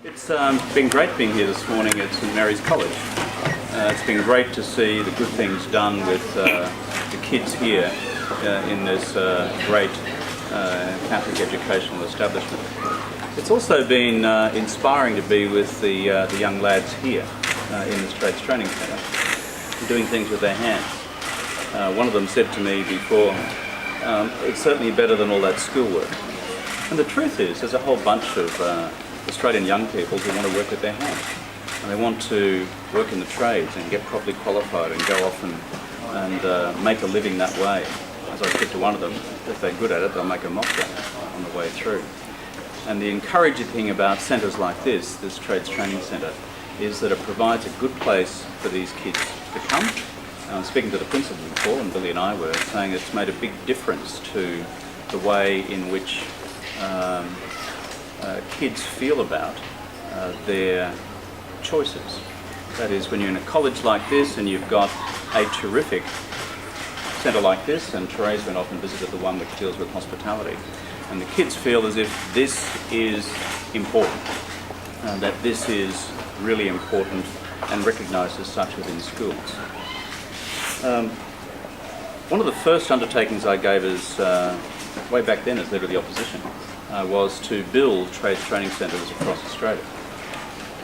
It's been great being here this morning at St Mary's College. It's been great to see the good things done with the kids here in this great Catholic educational establishment. It's also been inspiring to be with the young lads here in this Trades Training Centre, doing things with their hands. One of them said to me before, it's certainly better than all that schoolwork. And the truth is, there's a whole bunch of Australian young people who want to work with their hands. And they want to work in the trades and get properly qualified and go off and make a living that way. As I said to one of them, if they're good at it, they'll make a mockery on the way through. And the encouraging thing about centres like this Trades Training Centre, is that it provides a good place for these kids to come. Speaking to the principal before, and Billy and I were saying it's made a big difference to the way in which kids feel about their choices. That is, when you're in a college like this and you've got a terrific centre like this, and Therese went off and visited the one which deals with hospitality, and the kids feel as if this is important, that this is really important and recognised as such within schools. One of the first undertakings I gave as way back then as leader of the opposition was to build trades training centres across Australia.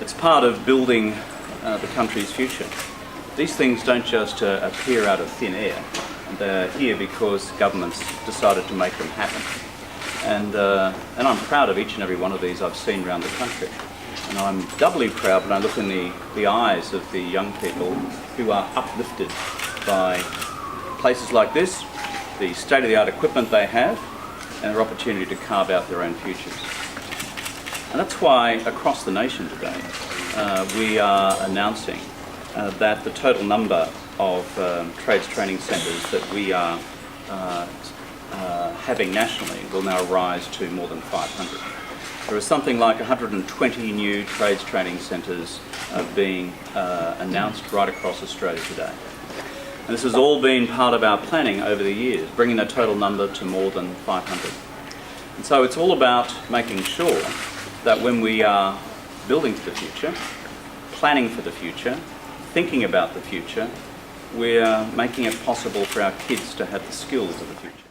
It's part of building the country's future. These things don't just appear out of thin air. They're here because governments decided to make them happen. And I'm proud of each and every one of these I've seen around the country. And I'm doubly proud when I look in the eyes of the young people who are uplifted by places like this, the state-of-the-art equipment they have, and their opportunity to carve out their own futures. And that's why across the nation today we are announcing that the total number of trades training centres that we are having nationally will now rise to more than 500. There are something like 120 new trades training centres being announced right across Australia today. And this has all been part of our planning over the years, bringing the total number to more than 500. And so it's all about making sure that when we are building for the future, planning for the future, thinking about the future, we're making it possible for our kids to have the skills of the future.